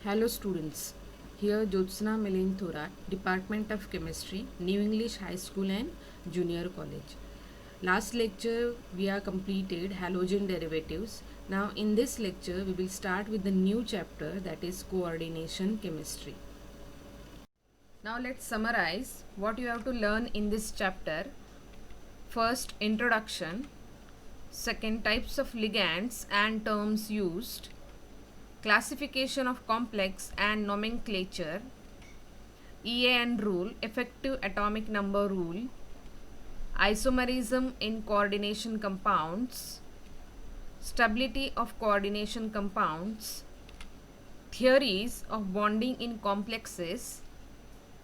Hello students, here Jyotsna Milen Thorat, Department of Chemistry, New English High School and Junior College. Last lecture we are completed halogen derivatives. Now in this lecture we will start with the new chapter, that is coordination chemistry. Now let's summarize what you have to learn in this chapter. First, introduction. Second, types of ligands and terms used. Classification of complex and nomenclature. EAN rule, effective atomic number rule. Isomerism in coordination compounds. Stability of coordination compounds. Theories of bonding in complexes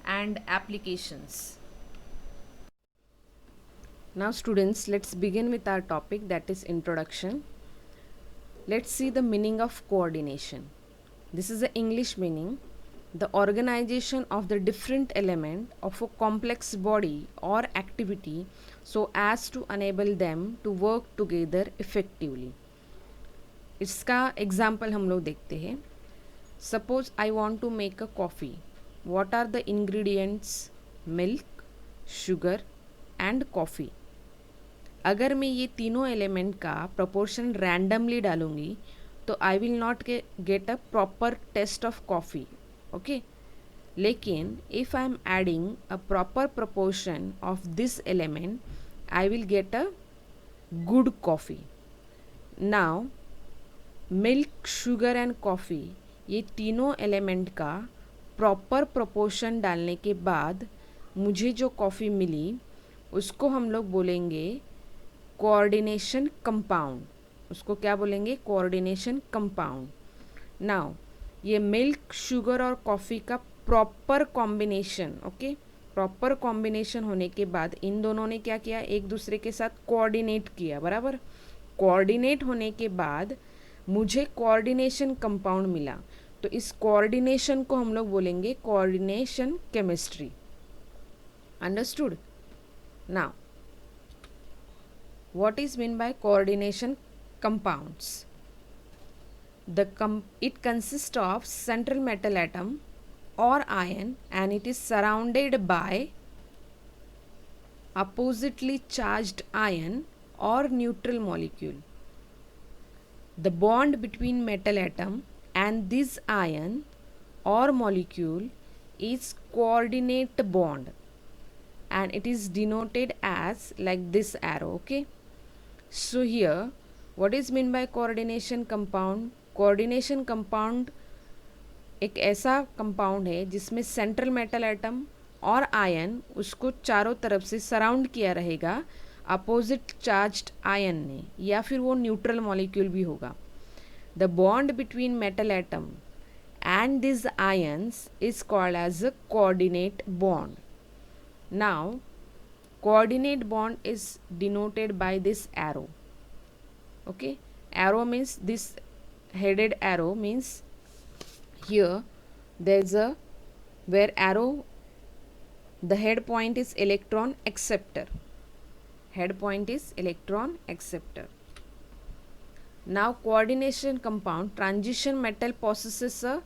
and applications. Now students, let's begin with our topic, that is introduction. Let's see the meaning of coordination. This is the English meaning. The organization of the different element of a complex body or activity so as to enable them to work together effectively. इसका example हम लोग देखते हैं. Suppose I want to make a coffee. What are the ingredients? Milk, sugar and coffee. अगर मैं ये तीनों element का प्रोपोर्शन रैंडमली डालूँगी तो I will not get a proper taste of coffee. Okay, लेकिन if I am adding a proper proportion of this element I will get a good coffee. Now milk, sugar and coffee, ये तीनों element का proper proportion डालने के बाद मुझे जो coffee मिली उसको हम लोग बोलेंगे कोऑर्डिनेशन कंपाउंड. उसको क्या बोलेंगे? Coordination compound. नाउ ये मिल्क, शुगर और कॉफ़ी का proper combination, okay, proper combination होने के बाद इन दोनों ने क्या किया? एक दूसरे के साथ कोऑर्डिनेट किया. बराबर. कोऑर्डिनेट होने के बाद मुझे कोऑर्डिनेशन कंपाउंड मिला. तो इस कोऑर्डिनेशन को हम लोग बोलेंगे coordination chemistry. Understood? Now what is meant by coordination compounds? It consists of central metal atom or ion and it is surrounded by oppositely charged ion or neutral molecule. The bond between metal atom and this ion or molecule is coordinate bond and it is denoted as like this arrow. Okay, so here what is meant by coordination compound? Coordination compound एक ऐसा compound है जिसमें central metal atom और ion उसको चारों तरफ से surround किया रहेगा अपोजिट चार्ज्ड आयन ने, या फिर वो न्यूट्रल मॉलिक्यूल भी होगा. The bond between metal atom and this ions is called as a coordinate bond. Now coordinate bond is denoted by this arrow. Okay, arrow means this headed arrow means here there's a where arrow, the head point is electron acceptor. Head point is electron acceptor. Now coordination compound transition metal possesses a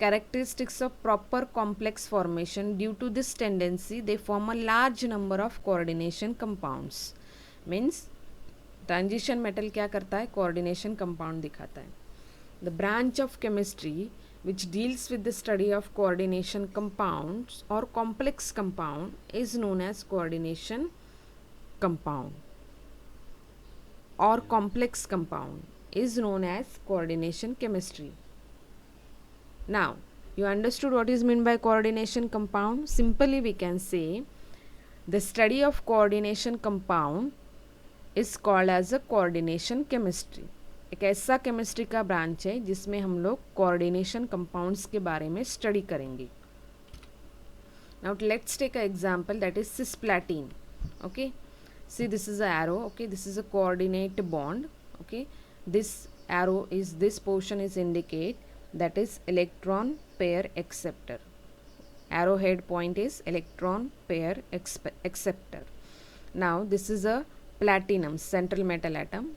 characteristics of proper complex formation. Due to this tendency they form a large number of coordination compounds. Means transition metal क्या करता है? coordination compound दिखाता है. The branch of chemistry which deals with the study of coordination compounds or complex compound is known as coordination compound or complex compound is known as coordination chemistry. Now, you understood what is meant by coordination compound? Simply we can say the study of coordination compound is called as a coordination chemistry. एक ऐसा chemistry का branch है जिसमें हम लोग coordination compounds के बारे में स्टडी करेंगे. Now let's take an example, that is cisplatin. Okay, see this is a arrow. Okay, this is a coordinate bond. Okay, this arrow is, this portion is indicate that is electron pair acceptor. Arrowhead point is electron pair acceptor. Now this is a platinum, central metal atom.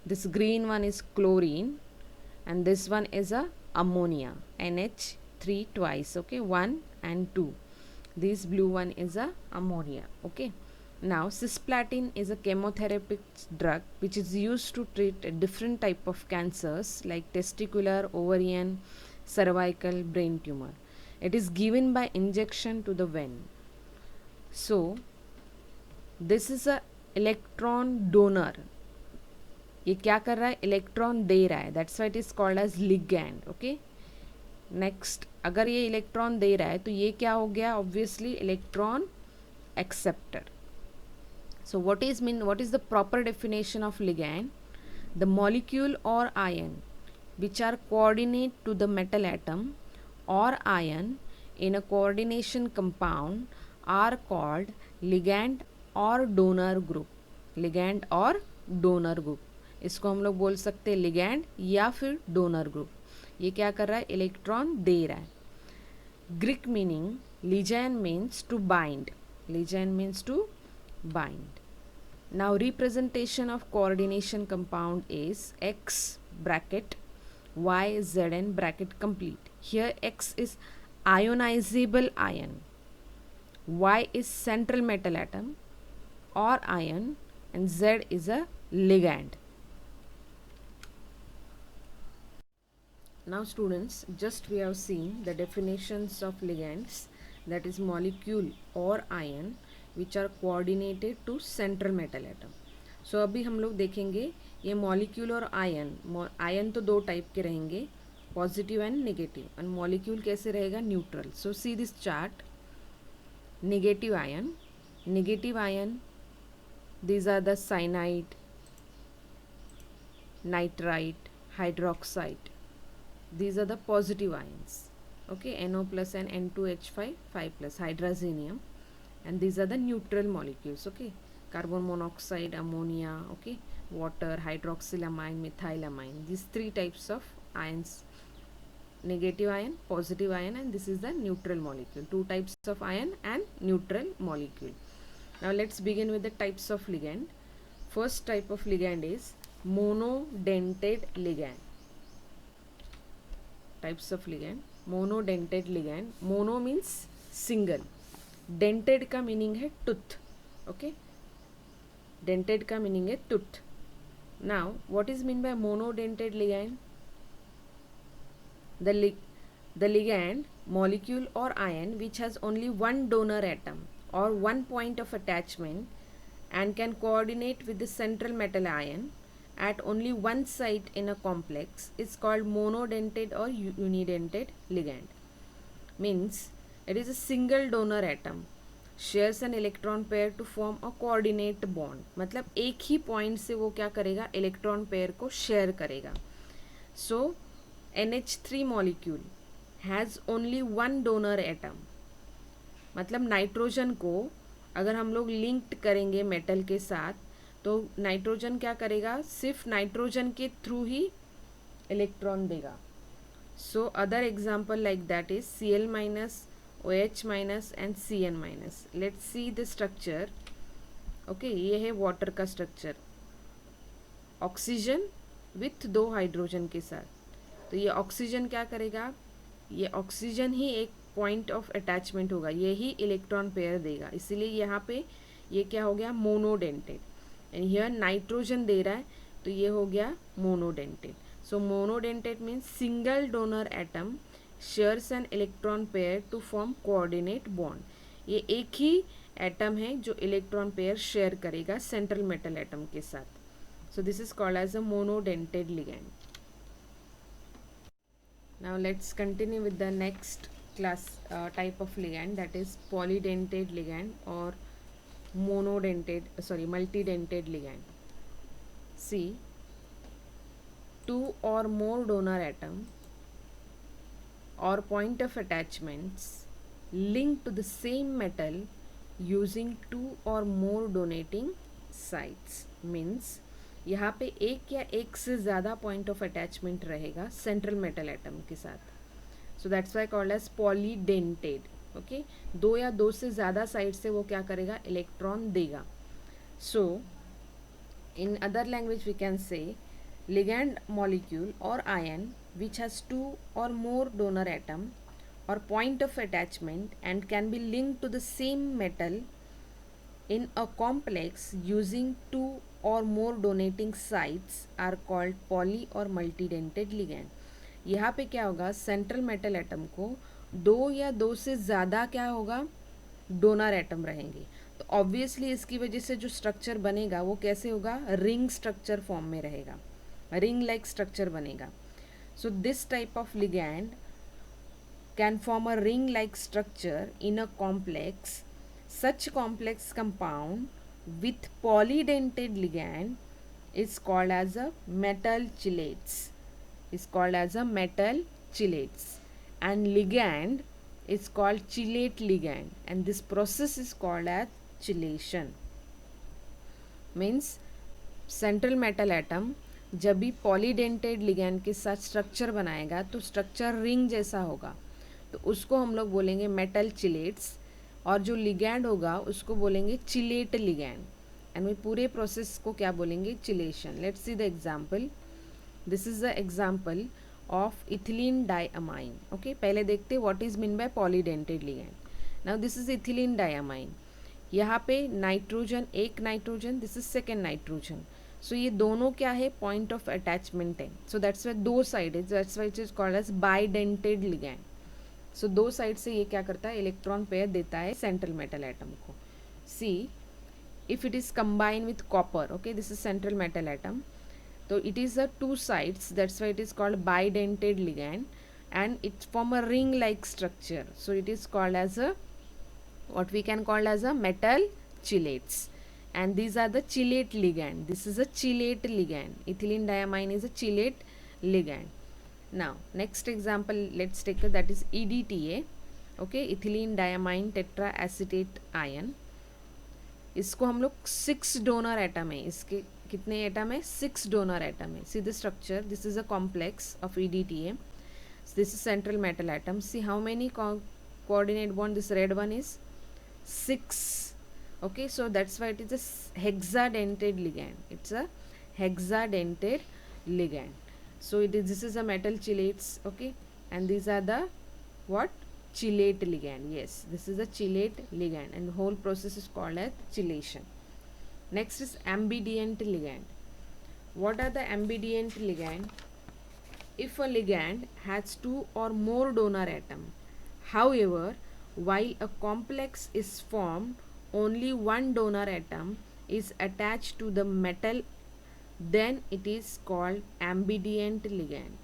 This green one is chlorine and this one is a ammonia, NH3 twice, okay, 1 and 2. This blue one is a ammonia, okay. Now cisplatin is a chemotherapeutic drug which is used to treat a different type of cancers like testicular, ovarian, cervical, brain tumor. It is given by injection to the vein. So this is a electron donor. ये क्या कर रहा है, electron दे रहा है, that's why it is called as ligand, okay. Next, अगर ये इलेक्ट्रॉन दे रहा है तो ये क्या हो गया, obviously electron acceptor. So what is the proper definition of ligand? The molecule or ion which are coordinate to the metal atom or ion in a coordination compound are called ligand or donor group. Ligand or donor group, इसको हम लोग बोल सकते हैं ligand या फिर donor group. ये क्या कर रहा है, इलेक्ट्रॉन दे रहा है. Greek meaning ligand means to bind. Ligand means to bind. Now representation of coordination compound is X bracket Y Zn bracket complete. Here X is ionizable ion, Y is central metal atom or ion, and Z is a ligand. Now students, just we have seen the definitions of ligands, that is molecule or ion which are coordinated to central metal atom. So अभी हम लोग देखेंगे ये molecule और ion. Ion तो दो type के रहेंगे, positive and negative, and molecule कैसे रहेगा, neutral. So see this chart. Negative ion, these are the cyanide, nitrite, hydroxide. These are the positive ions, okay, NO plus and N2H5 5 plus, hydrazinium. And these are the neutral molecules, okay, carbon monoxide, ammonia, okay, water, hydroxylamine, methylamine. These three types of ions: negative ion, positive ion, and this is the neutral molecule. Two types of ion and neutral molecule. Now let's begin with the types of ligand. First type of ligand is monodentate ligand. Types of ligand: monodentate ligand. Mono means single, dentate का meaning है tooth, okay, dentate का meaning है tooth. Now what is mean by monodentate ligand? The ligand molecule or ion which has only one donor atom or one point of attachment and can coordinate with the central metal ion at only one site in a complex is called monodentate or unidentate ligand. Means it is a single donor atom shares an electron pair to form a coordinate bond. मतलब एक ही point से वो क्या करेगा, electron pair को share करेगा. सो NH3 molecule has only one donor atom. मतलब nitrogen को अगर हम लोग लिंक्ड करेंगे मेटल के साथ तो नाइट्रोजन क्या करेगा, सिर्फ नाइट्रोजन के थ्रू ही इलेक्ट्रॉन देगा. So other example like that is Cl minus, OH minus and Cn minus. Let's see the structure. Okay, ये है वाटर का स्ट्रक्चर, ऑक्सीजन विथ दो हाइड्रोजन के साथ. तो ये ऑक्सीजन क्या करेगा, ये ऑक्सीजन ही एक पॉइंट ऑफ अटैचमेंट होगा, ये ही इलेक्ट्रॉन पेयर देगा. इसीलिए यहाँ पे ये क्या हो गया, मोनोडेंटेड. एंड हियर नाइट्रोजन दे रहा है तो ये हो गया monodentate. So monodentate means single donor atom shares an electron pair to form coordinate bond. ये एक ही एटम है जो इलेक्ट्रॉन पेयर शेयर करेगा सेंट्रल मेटल एटम के साथ. So this is called as a monodentate ligand. Now let's continue with the next class type of ligand, that is polydentate ligand और multidentate ligand. See, two और more donor atom or point of attachments linked to the same metal using two or more donating sites. Means यहाँ पे एक या एक से ज़्यादा point of attachment रहेगा सेंट्रल मेटल एटम के साथ. So that's why called as polydentate. Okay, दो या दो से ज़्यादा साइड से वो क्या करेगा, इलेक्ट्रॉन देगा. So in other language we can say ligand molecule or ion which has two or more donor atom or point of attachment and can be linked to the same metal in a complex using two or more donating sites are called poly or multidentate ligand. यहाँ पे क्या होगा, central metal atom को दो या दो से ज़्यादा क्या होगा, डोनर एटम रहेंगे. तो ऑब्वियसली इसकी वजह से जो स्ट्रक्चर बनेगा वो कैसे होगा, रिंग स्ट्रक्चर फॉर्म में रहेगा, रिंग लाइक स्ट्रक्चर बनेगा. So this type of ligand can form a ring like structure in a complex. Such complex compound with polydentate ligand is called as a metal chelates, and ligand is called chelate ligand, and this process is called as chelation. Means central metal atom जब भी polydentate ligand के साथ structure बनाएगा तो structure ring जैसा होगा, तो उसको हम लोग बोलेंगे मेटल चिलेट्स, और जो लिगैंड होगा उसको बोलेंगे चिलेट लिगैंड, एंड वे पूरे प्रोसेस को क्या बोलेंगे, chelation. Let's see the example. This is the example of ethylene diamine. Okay, पहले देखते what is mean by polydentate ligand. Now this is ethylene diamine. यहाँ पे नाइट्रोजन, एक nitrogen, this is second nitrogen. So ये दोनों क्या है, point of attachment है. सो दैट्स वाई दो साइड है, that's why it is called as bidentate ligand. So दो साइड से ये क्या करता है, इलेक्ट्रॉन पेयर देता है सेंट्रल मेटल एटम को. See if it is combine with copper, okay, this is central metal atom, तो it is a two sides, that's why it is called bidentate ligand, and it form a ring like structure. So it is called as a what we can call as a metal chelates, and these are the chelate ligand. This is a chelate ligand. Ethylene diamine is a chelate ligand. Now next example let's take that is EDTA. Okay, ethylene diamine tetraacetate ion. इसको हम लोग 6 donor atom है, इसके कितने atom है, 6 donor atom है. See the structure, this is a complex of EDTA. This is central metal atom. See how many coordinate bond, this red one is 6. Okay, so that's why it is a hexadentate ligand. It's a hexadentate ligand. So it is, this is a metal chelates. Okay, and these are the what, chelate ligand. Yes, this is a chelate ligand, and the whole process is called as chelation. Next is ambidient ligand. What are the ambidient ligand? If a ligand has 2 or more donor atom, however, while a complex is formed, only one donor atom is attached to the metal, then it is called ambidient ligand.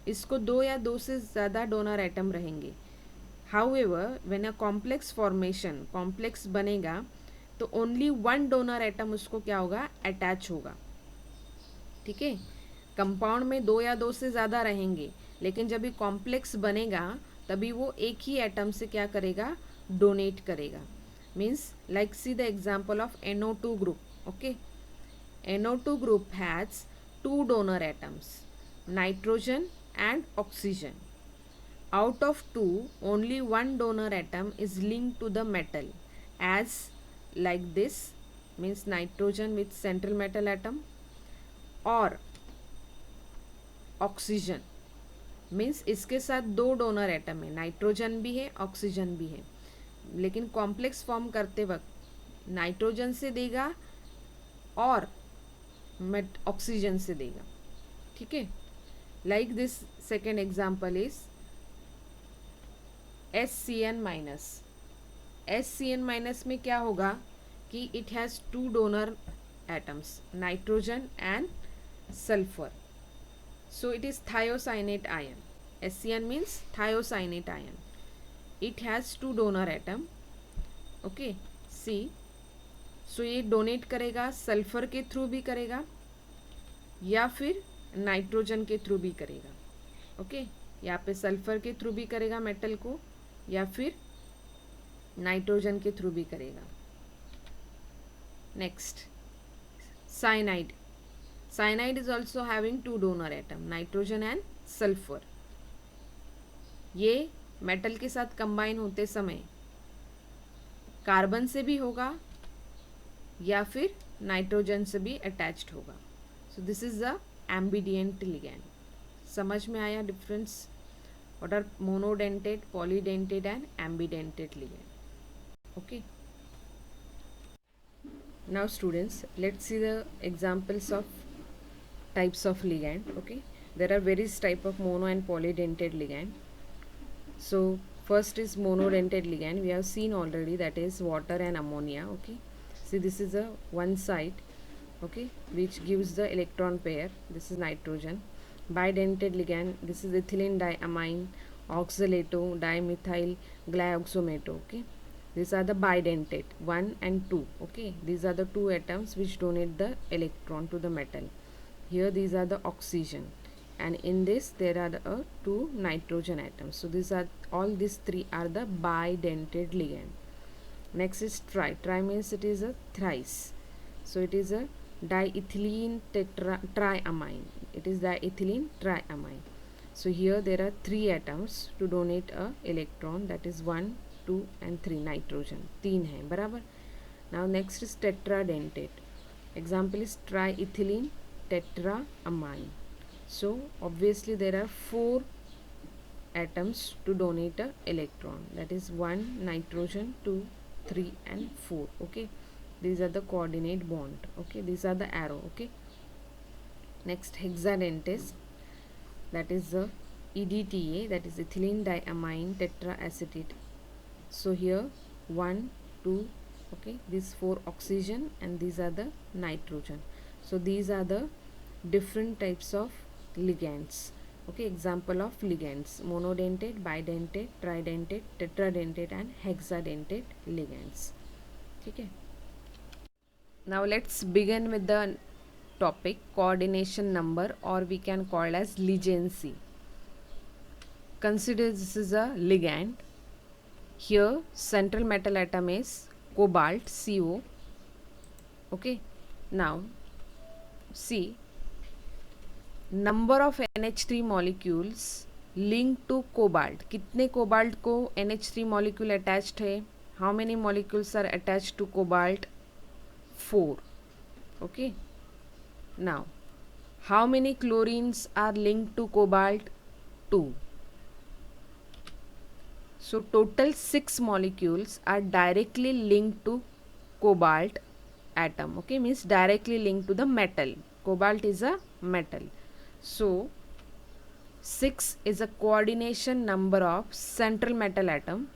इसको दो या दो से ज़्यादा donor atom रहेंगे. However, when a complex formation, complex बनेगा, तो only one donor atom उसको क्या होगा, अटैच होगा. ठीक है, कंपाउंड में दो या दो से ज़्यादा रहेंगे, लेकिन जब भी कॉम्प्लेक्स बनेगा तभी वो एक ही एटम से क्या करेगा, डोनेट करेगा. Means like C the example of NO2 group. Okay, NO2 group has 2 donor atoms, nitrogen and oxygen. Out of 2, only one donor atom is linked to the metal, as like this, means nitrogen with central metal atom, or oxygen means इसके साथ 2 donor atom है, nitrogen भी है, oxygen भी है, लेकिन complex form करते वक्त नाइट्रोजन से देगा और ऑक्सीजन से देगा. ठीक है, like this second example is SCN minus. SCN minus में क्या होगा कि it has 2 donor atoms, nitrogen and sulphur. So it is thiocyanate ion. SCN means thiocyanate ion. It has 2 donor atom. Okay, see. So ये donate करेगा, sulphur के through भी करेगा या फिर नाइट्रोजन के थ्रू भी करेगा. ओके, यहाँ पे सल्फर के थ्रू भी करेगा मेटल को, या फिर नाइट्रोजन के थ्रू भी करेगा. Next, cyanide. Cyanide is also having 2 donor atom, nitrogen and sulfur. ये मेटल के साथ कंबाइन होते समय कार्बन से भी होगा या फिर नाइट्रोजन से भी अटैच्ड होगा. So this is the ambidient ligand. समझ में आया difference? What are monodentate, polydentate and ambidentate ligand? Okay, now students, let's see the examples of types of ligand. Okay, there are various type of mono and polydentate ligand. So first is monodentate ligand. We have seen already, that is water and ammonia. Okay, see this is a one side, okay, which gives the electron pair. This is nitrogen. Bidentate ligand, this is ethylene diamine, oxalato, dimethyl glyoxymato. Okay, these are the bidentate 1 and 2. Okay, these are the two atoms which donate the electron to the metal. Here these are the oxygen, and in this there are the two nitrogen atoms. So these are all, these three are the bidentate ligand. Next is tri means it is a thrice. So it is a diethylene triamine. It is diethylene triamine. So here there are three atoms to donate a electron, that is 1, 2 and 3. nitrogen 3 है बराबर. Now next is tetradentate. Example is triethylene tetraamine. So obviously there are 4 atoms to donate a electron, that is 1, nitrogen, 2, 3 and 4. Okay, these are the coordinate bond. Okay, these are the arrow. Okay, next hexadentate, that is the EDTA, that is ethylene diamine tetraacetate. So here 1, 2, okay, these 4 oxygen and these are the nitrogen. So these are the different types of ligands. Okay, example of ligands: monodentate, bidentate, tridentate, tetradentate and hexadentate ligands. ठीक है. Now let's begin with the topic coordination number, or we can call as ligancy. Consider this is a ligand. Here central metal atom is cobalt, CO. Okay, now see, number of NH3 molecules linked to cobalt. कितने cobalt को NH3 molecule attached है? How many molecules are attached to cobalt? 4. Okay, now how many chlorines are linked to cobalt? 2. So total 6 molecules are directly linked to cobalt atom. Okay, means directly linked to the metal. Cobalt is a metal. So 6 is a coordination number of central metal atom,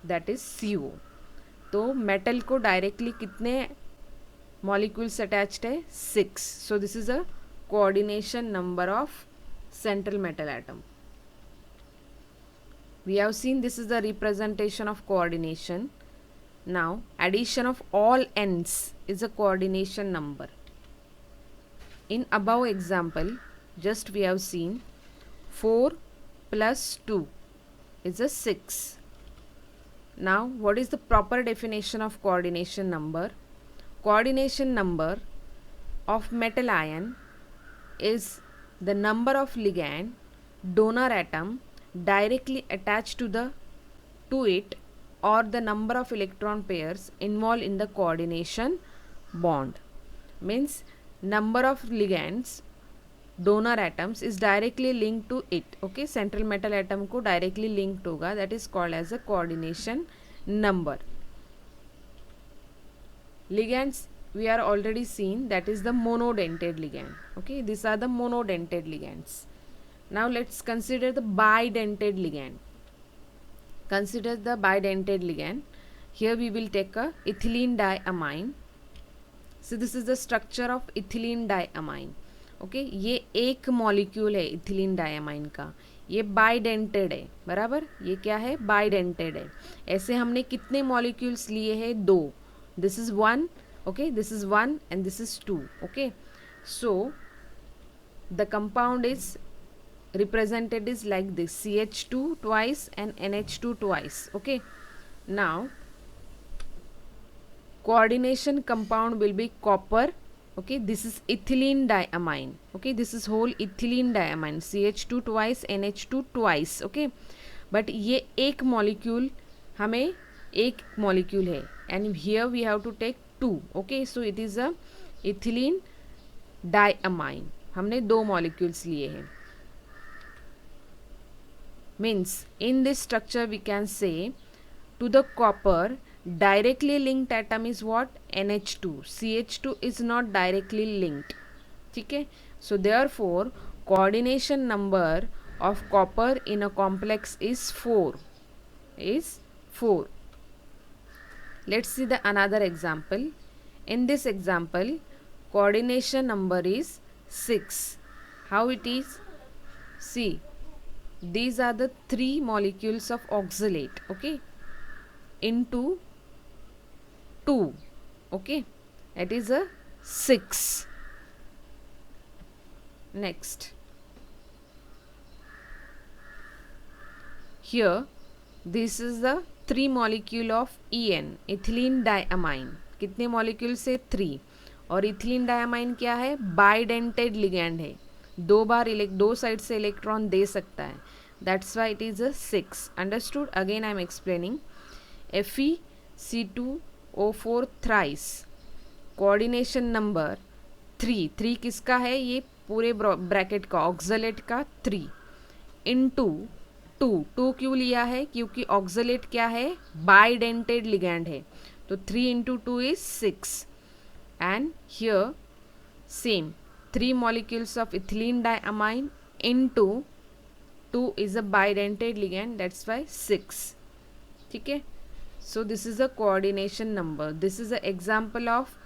that is CO. तो metal को directly कितने molecules attached है? 6. So this is a coordination number of central metal atom. We have seen this is the representation of coordination. Now addition of all ends is a coordination number. In above example, just we have seen 4 plus 2 is a 6. Now what is the proper definition of coordination number? Coordination number of metal ion is the number of ligand donor atom directly attached to it, or the number of electron pairs involved in the coordination bond. Means number of ligands donor atoms is directly linked to it. Okay, central metal atom को directly linked होगा, that is called as a coordination number. Ligands we are already seen, that is the monodentate ligand. Okay, these are the monodentate ligands. Now let's consider the bidentate ligand. Consider the bidentate ligand. Here we will take a ethylene diamine. So this is the structure of ethylene diamine. Okay, ये एक molecule है ethylene diamine का, ये bidentate है बराबर. ये क्या है? बाइडेंटेड है. ऐसे हमने कितने मॉलिक्यूल्स लिए हैं? 2. This is 1. okay, this is 1 and this is 2. okay, so the compound is represented is like this: CH2 twice and NH2 twice. Okay, now coordination compound will be copper. Okay, this is ethylene diamine. Okay, this is whole ethylene diamine, CH2 twice, NH2 twice. Okay, but ये एक molecule हमें एक molecule है, and here we have to take 2. Okay, so it is a ethylene diamine. हमने 2 molecules लिए हैं. Means in this structure we can say to the copper directly linked atom is what? NH2. CH2 is not directly linked. ठीक है. So therefore coordination number of copper in a complex is 4. Is 4. Let's see the another example. In this example, coordination number is 6. How it is? See, these are the 3 molecules of oxalate, okay, into 2, okay, it is a 6. Next, here this is the 3 molecule of EN, ethylene diamine. कितने molecule से? 3. और ethylene diamine क्या है? Bidentate ligand है, 2 बार 2 side से electron दे सकता है. That's why it is a 6. Understood? Again I am explaining. FeC2O4 thrice, coordination number 3. 3 किसका है? ये पूरे ब्रैकेट का, ऑक्सलेट का 3 इंटू 2 क्यों लिया है? क्योंकि ऑक्सलेट क्या है? बाइडेंटेड लिगैंड है. तो 3 into 2 is 6. And here same 3 molecules of ethylene diamine into 2 is a bidentate ligand, that's why 6. ठीक है. So this is a coordination number. This is an example of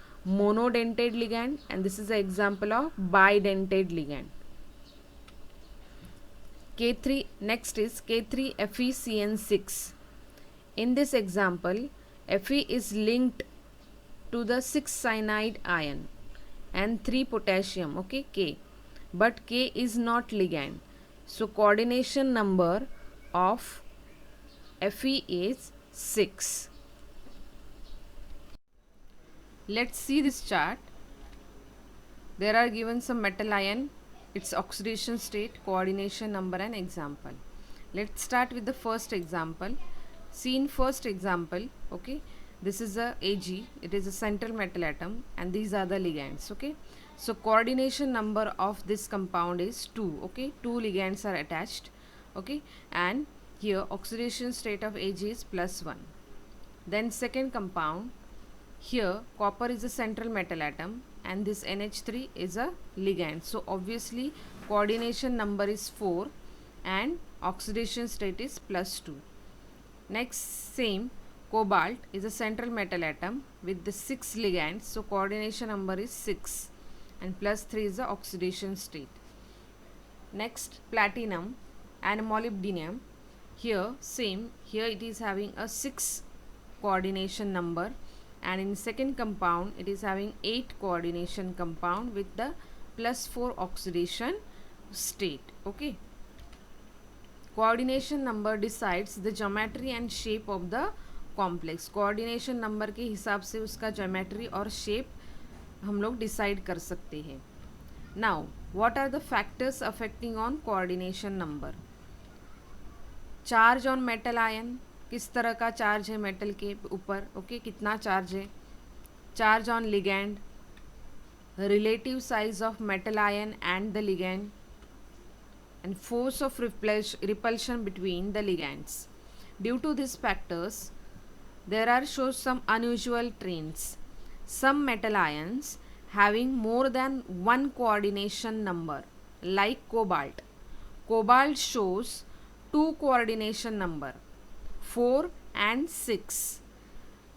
monodentate ligand and this is an example of bidentate ligand. K3, next is K3FeCN6. In this example, Fe is linked to the 6 cyanide ion and 3 potassium, okay, K, but K is not ligand. So coordination number of Fe is 6. Let's see this chart. There are given some metal ion, its oxidation state, coordination number and example. Let's start with the first example. See in first example, okay, this is a Ag, it is a central metal atom and these are the ligands, okay. So coordination number of this compound is 2, okay, 2 ligands are attached, okay, and here oxidation state of Ag is +1. Then second compound, here copper is a central metal atom and this NH3 is a ligand, so obviously coordination number is 4 and oxidation state is +2. Next, same cobalt is a central metal atom with the 6 ligands, so coordination number is 6 and +3 is the oxidation state. Next, platinum and molybdenum, here same, here it is having a 6 coordination number and in second compound it is having 8 coordination compound with the +4 oxidation state, okay. Coordination number decides the geometry and shape of the complex. Coordination number के हिसाब से उसका geometry और shape हम लोग decide कर सकते हैं. Now what are the factors affecting on coordination number? Charge on metal ion, किस तरह का चार्ज है मेटल के ऊपर, ओके, कितना चार्ज है. Charge on ligand, relative size of metal ion and the ligand, and force of repulsion between the ligands. Due to these factors, there are shows some unusual trends. Some metal ions having more than one coordination number, like cobalt. Cobalt shows 2 coordination number, 4 and 6.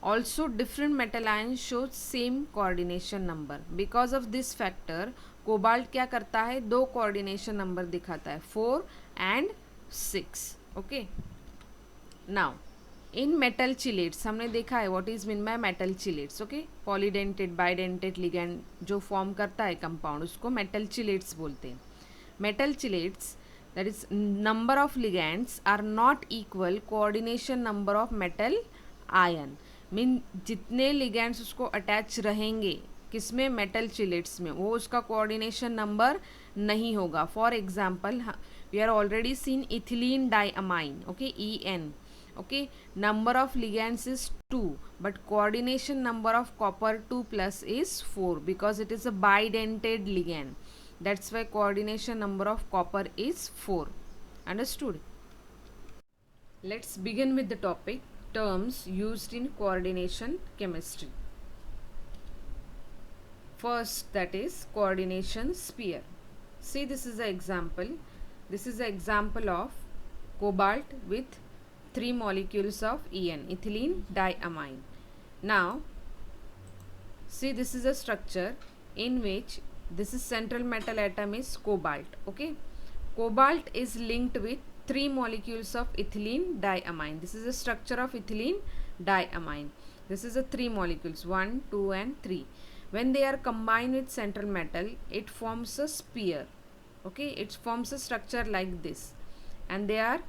Also different metal ions show same coordination number. Because of this factor, cobalt क्या करता है? 2 coordination number दिखाता है, 4 and 6, okay. Now in metal chelates हमने देखा है what is mean by metal chelates, okay. Polydentate bidentate ligand जो form करता है कंपाउंड उसको मेटल चिलेट्स बोलते हैं. Metal chelates that is number of ligands are not equal coordination number of metal ion. Mean जितने लिगैंड्स उसको attach रहेंगे किसमें? मेटल चिलेट्स में, वो उसका कोऑर्डिनेशन नंबर नहीं होगा. For example we are already seen ethylene diamine, okay, EN, okay, number of ligands is 2 but coordination number of copper 2+ is 4 because it is a bidentate ligand. That's why coordination number of copper is 4. Understood? Let's begin with the topic terms used in coordination chemistry. First, that is coordination sphere. See, this is an example. This is an example of cobalt with 3 molecules of En, ethylene diamine. Now, see, this is a structure in which this is central metal atom is cobalt. Okay, cobalt is linked with 3 molecules of ethylene diamine. This is a structure of ethylene diamine. This is a 3 molecules 1, 2 and 3. When they are combined with central metal, it forms a sphere. Okay, it forms a structure like this, and they are,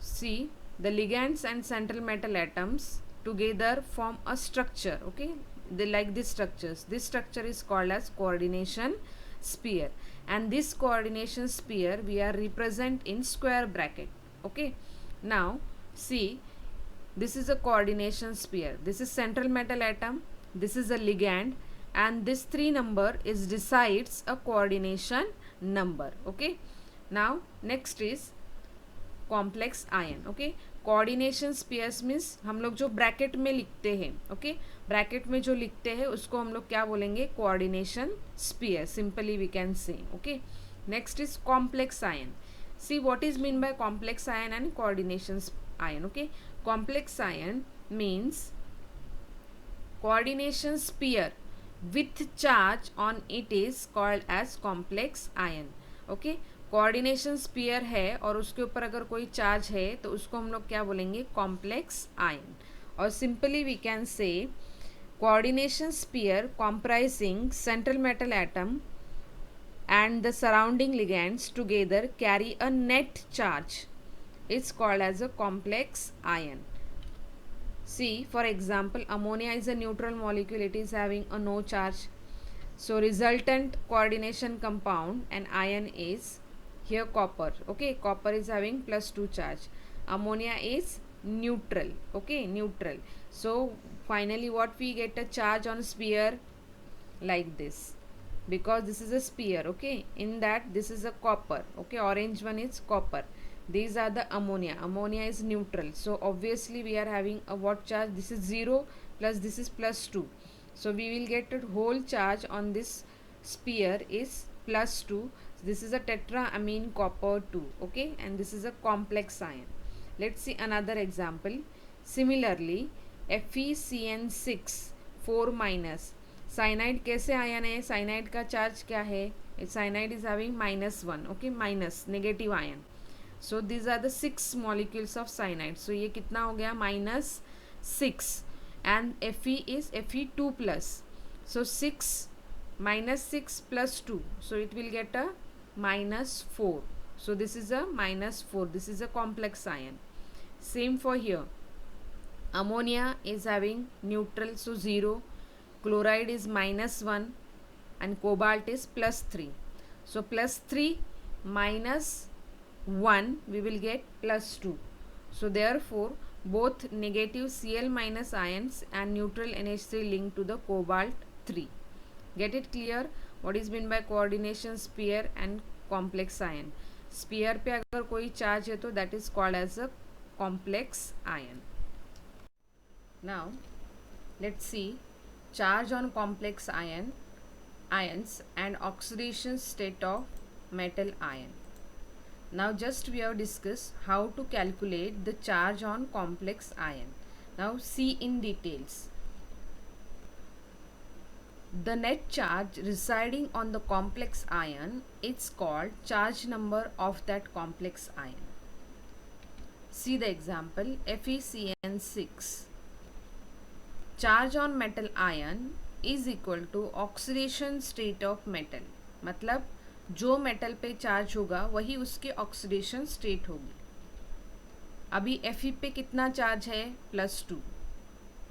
see, the ligands and central metal atoms together form a structure. Okay, they like these structures. This structure is called as coordination sphere, and this coordination sphere we are represent in square bracket. Okay, now see, this is a coordination sphere. This is central metal atom, this is a ligand, and this 3 number is decides a coordination number. Okay, now next is complex ion. Okay, coordination spheres means हम लोग जो bracket में लिखते हैं. Okay, bracket में जो लिखते हैं उसको हम लोग क्या बोलेंगे, coordination sphere. Simply we can say. Okay, next is complex ion. See what is mean by complex ion and coordination ion. Okay, complex ion means coordination sphere with charge on it is called as complex ion. okay, coordination sphere है और उसके ऊपर अगर कोई charge है तो उसको हम लोग क्या बोलेंगे, कॉम्प्लेक्स आयन. और simply we can say coordination sphere comprising central metal atom and the surrounding ligands together carry a net charge. It's called as a complex ion. See, for example, ammonia is a neutral molecule. It is having a no charge. So resultant coordination compound and ion is here copper. Okay, copper is having +2 charge. Ammonia is neutral. Okay, neutral. So finally what we get, a charge on sphere like this, because this is a sphere. Okay, in that this is a copper. Okay, orange one is copper. These are the ammonia. Ammonia is neutral, so obviously we are having a what charge, this is 0 plus this is +2. So we will get a whole charge on this sphere is +2. This is a tetraamine copper 2. Okay, and this is a complex ion. Let's see another example. Similarly, FeCN6 4 minus. Cyanide कैसे ion है, cyanide का charge क्या है, cyanide is having -1. Okay, minus negative ion. So these are the 6 molecules of cyanide. So ये कितना हो गया, -6. And Fe is Fe2 plus. So 6 -6 + 2, so it will get a -4. So this is a -4. This is a complex ion. Same for here. Ammonia is having neutral, so 0. Chloride is -1 and cobalt is +3. So +3 -1 we will get +2. So therefore both negative Cl- ions and neutral NH3 linked to the cobalt 3. Get it clear? What is meant by coordination sphere and complex ion? Sphere पे अगर कोई charge है तो that is called as a complex ion. Now let's see charge on complex ions and oxidation state of metal ion. Now just we have discussed how to calculate the charge on complex ion. Now see in details. The net charge residing on the complex ion is called charge number of that complex ion. See the example, FeCN6. Charge on metal ion is equal to oxidation state of metal. मतलब जो metal पे charge होगा वही उसके oxidation state होगी. अभी Fe पे कितना चार्ज है, +2,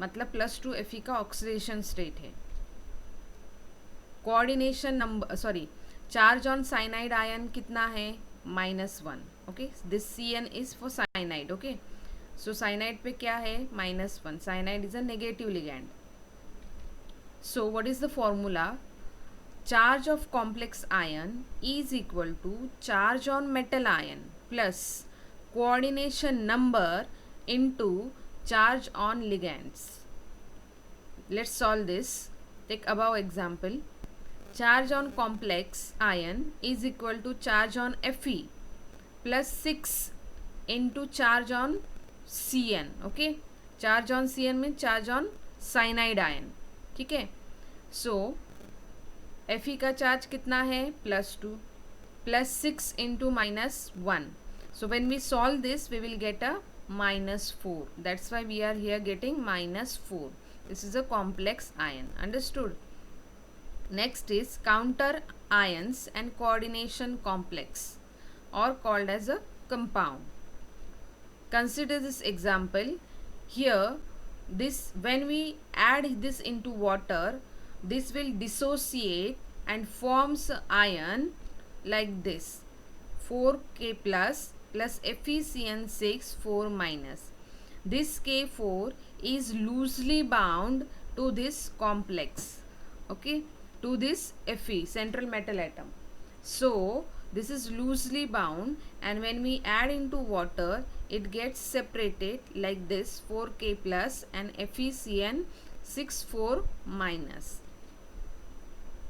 मतलब +2 Fe का ऑक्सीडेशन स्टेट है. Coordination number charge on cyanide ion कितना है, -1. Okay, this Cn is for cyanide. Okay, so cyanide पे क्या है, -1. Cyanide is a negative ligand. So what is the formula, charge of complex ion is equal to charge on metal ion. plus coordination number into charge on ligands. Let's solve this. Take above example. Charge on complex ion is equal to charge on Fe plus 6 into charge on Cn. Okay, charge on Cn means charge on cyanide ion. ठीक है, सो Fe का charge कितना है +2 plus 6 into -1. So when we solve this, we will get a -4. That's why we are here getting -4. This is a complex ion. Understood? Next is counter ions and coordination complex, or called as a compound. Consider this example. Here, this when we add this into water, this will dissociate and forms ion like this: 4K plus FeCN6 4 minus. This K4 is loosely bound to this complex, okay, to this Fe, central metal atom. So this is loosely bound, and when we add into water, it gets separated like this: 4K plus and FeCN6 4 minus.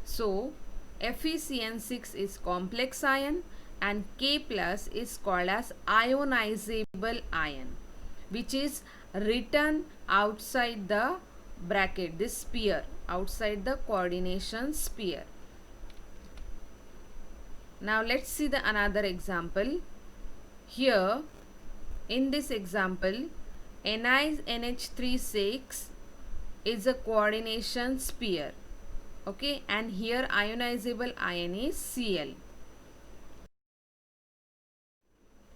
So FeCN6 is complex ion and K plus is called as ionizable ion, which is written outside the bracket, this sphere, outside the coordination sphere. Now let's see the another example. Here in this example, NiNH36 is a coordination sphere, okay, and here ionizable ion is Cl.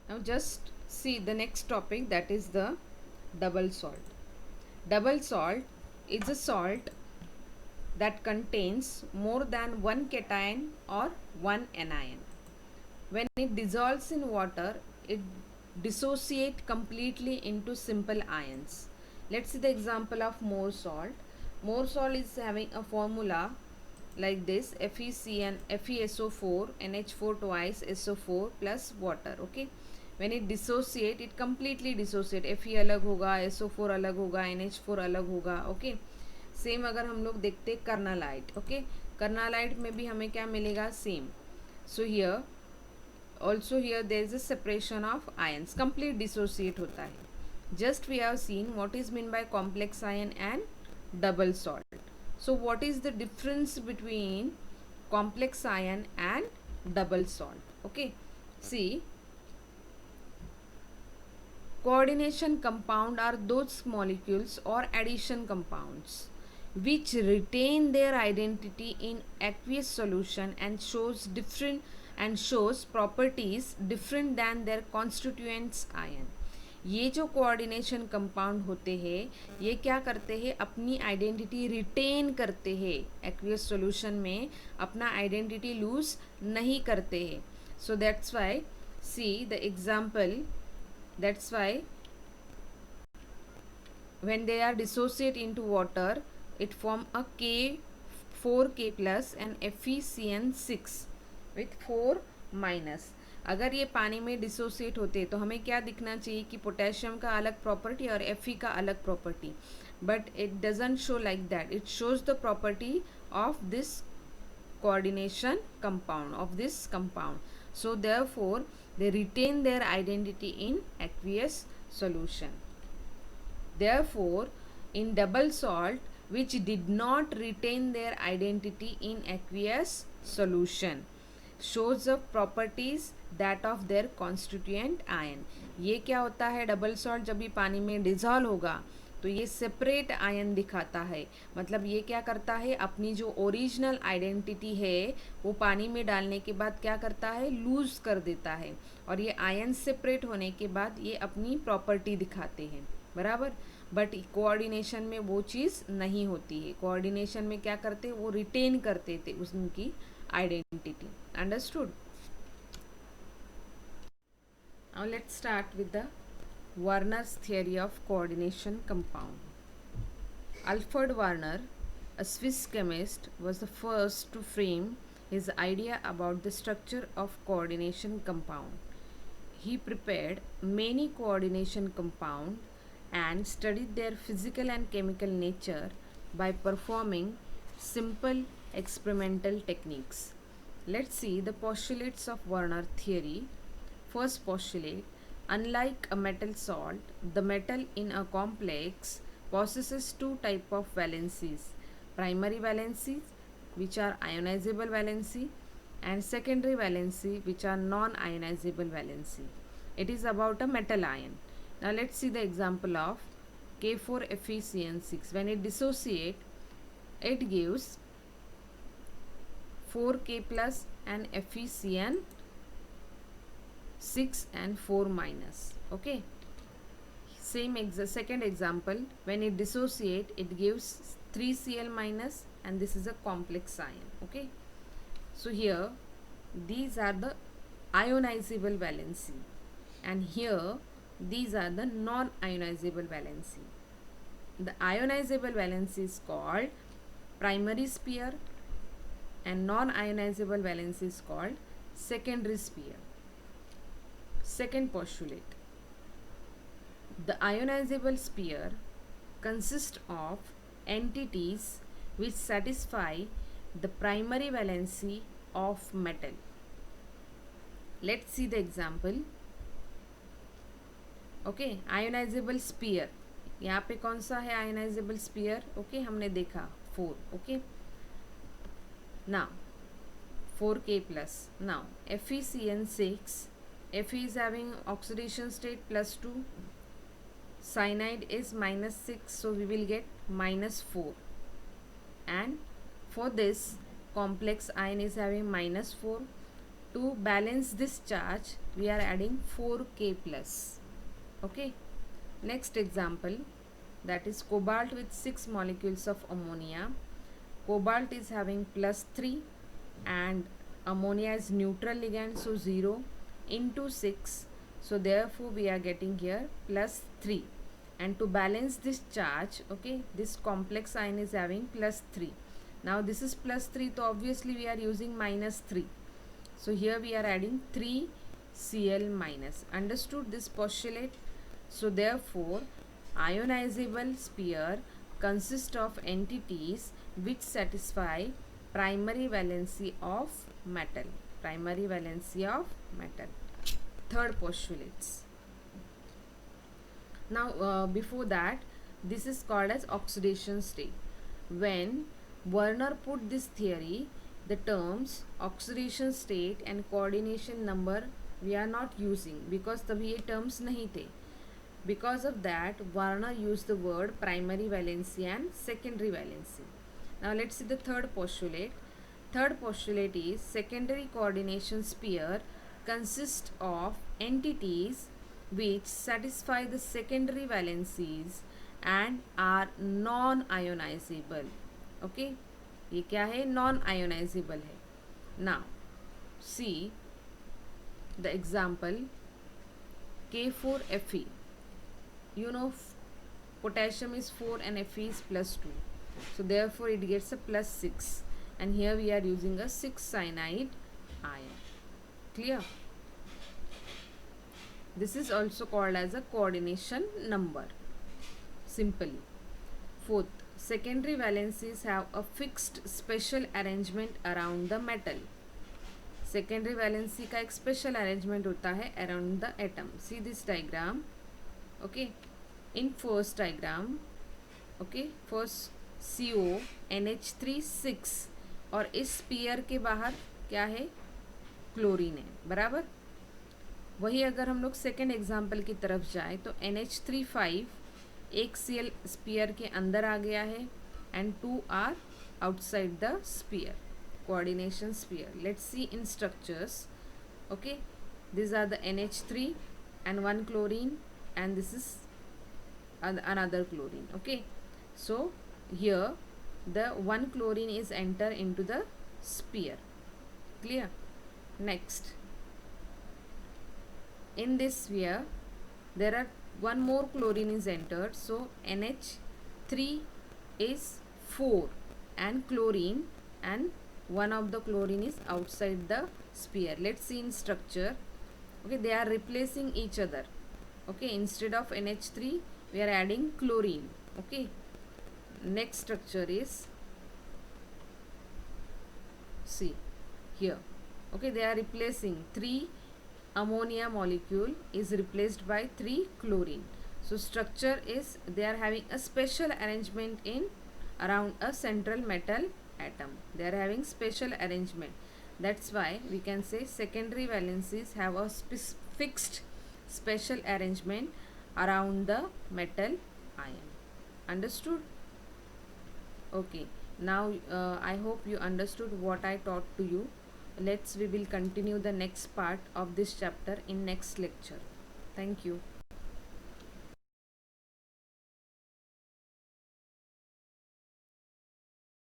Now just see the next topic, that is the double salt. Double salt is a salt that contains more than one cation or one anion. When it dissolves in water, it dissociates completely into simple ions. Let's see the example of more salt. More salt is having a formula like this: FeCN FeSO4 NH4 twice SO4 plus water. Okay, when it dissociate, it completely dissociate. Fe अलग होगा, SO4 अलग होगा, NH4 अलग होगा. Okay, same अगर हम लोग देखते कर्नालाइट, ओके, कर्नालाइट में भी हमें क्या मिलेगा, same. So here also here there is a separation of ions, complete dissociate होता है. Just we have seen what is mean by complex ion and double salt. So what is the difference between complex ion and double salt? Okay, see, coordination compound are those molecules or addition compounds which retain their identity in aqueous solution and shows properties different than their constituents ion. ये जो coordination compound होते हैं, ये क्या करते हैं, अपनी identity retain करते हैं, एक्वियस सॉल्यूशन में अपना आइडेंटिटी लूज नहीं करते हैं. So that's why see the example, that's why when they are dissociate into water, it form a K 4K plus and FeCN6 with 4 minus. अगर ये पानी में डिसोसिएट होते तो हमें क्या दिखना चाहिए कि पोटेशियम का अलग प्रॉपर्टी और Fe का अलग property, but it doesn't show like that. It shows the property of this coordination compound, of this compound. So therefore they retain their identity in aqueous solution. Therefore in double salt, which did not retain their identity in aqueous solution, shows the properties that of their constituent ion. ये क्या होता है, double salt जब भी पानी में dissolve होगा तो ये सेपरेट आयन दिखाता है. मतलब ये क्या करता है, अपनी जो ओरिजिनल आइडेंटिटी है वो पानी में डालने के बाद क्या करता है, लूज कर देता है, और ये आयन सेपरेट होने के बाद ये अपनी प्रॉपर्टी दिखाते हैं, बराबर. बट कोऑर्डिनेशन में वो चीज़ नहीं होती है. कोऑर्डिनेशन में क्या करते, वो रिटेन करते थे उनकी identity. Understood? Now let's start with the Werner's theory of coordination compound. Alfred Werner, a Swiss chemist, was the first to frame his idea about the structure of coordination compound. he prepared many coordination compounds and studied their physical and chemical nature by performing simple experimental techniques. Let's see the postulates of Werner theory. First postulate: unlike a metal salt, the metal in a complex possesses two types of valencies: primary valencies, which are ionizable valency, and secondary valency, which are non-ionizable valency. It is about a metal ion. Now let's see the example of K4FeCN6. When it dissociate, it gives 4K plus and FeCN 6 and 4 minus. Okay. Second example, when it dissociate, it gives 3Cl minus, and this is a complex ion. Okay. So here these are the ionizable valency, and here these are the non-ionizable valency. The ionizable valency is called primary sphere and non-ionizable valency is called secondary sphere. Second postulate: the ionizable sphere consists of entities which satisfy the primary valency of metal. Let's see the example. Okay ionisable sphere, यहाँ पे कौन सा है ionisable spear? Okay हमने देखा 4. Okay now 4K plus. Now FeCN6, Fe is having oxidation state +2, cyanide is -6, so we will get -4, and for this complex ion is having -4. To balance this charge we are adding 4K plus. Okay, next example, that is cobalt with 6 molecules of ammonia. Cobalt is having +3 and ammonia is neutral ligand, so 0 into 6, so therefore we are getting here +3. And to balance this charge, okay, this complex ion is having +3. Now this is +3, so obviously we are using -3, so here we are adding 3Cl minus. Understood this postulate? So therefore ionizable sphere consists of entities which satisfy primary valency of metal. Primary valency of metal. Third postulates. Now before that, this is called as oxidation state. When Werner put this theory, the terms oxidation state and coordination number we are not using because तभी ये terms नहीं थे. Because of that, Werner used the word primary valency and secondary valency. Now let's see the third postulate. Third postulate is secondary coordination sphere consists of entities which satisfy the secondary valencies and are non-ionizable. Okay, ये क्या है? Non-ionizable है. Now see the example K4Fe. You know potassium is 4 and Fe is +2, so therefore it gets a +6, and here we are using a 6 cyanide ion. Clear? This is also called as a coordination number. Simply. Fourth, secondary valencies have a fixed special arrangement around the metal. Secondary valency का एक special arrangement होता है around the atom. See this diagram. Okay, in first diagram, okay, first CO NH3 6 और इस spear के बाहर क्या है? क्लोरीन है, बराबर. वही अगर हम लोग सेकेंड एग्जाम्पल की तरफ जाए तो NH3 5 एक Cl स्पीयर के अंदर आ गया है and 2 are outside the sphere. Coordination sphere. Let's see in structures. Okay, these are the NH3 and one chlorine, and this is another chlorine. Okay, so here the one chlorine is enter into the sphere. Clear? Next, in this sphere there are one more chlorine is entered, so NH3 is 4 and chlorine, and one of the chlorine is outside the sphere. Let's see in structure. Okay, they are replacing each other. Okay, instead of NH3 we are adding chlorine. Okay, next structure is, see here. Okay, they are replacing 3 ammonia molecule is replaced by 3 chlorine. So structure is, they are having a special arrangement in around a central metal atom. They are having special arrangement. That's why we can say secondary valencies have a fixed special arrangement around the metal ion. Understood? Okay, now I hope you understood what I taught to you. We will continue the next part of this chapter in next lecture. Thank you.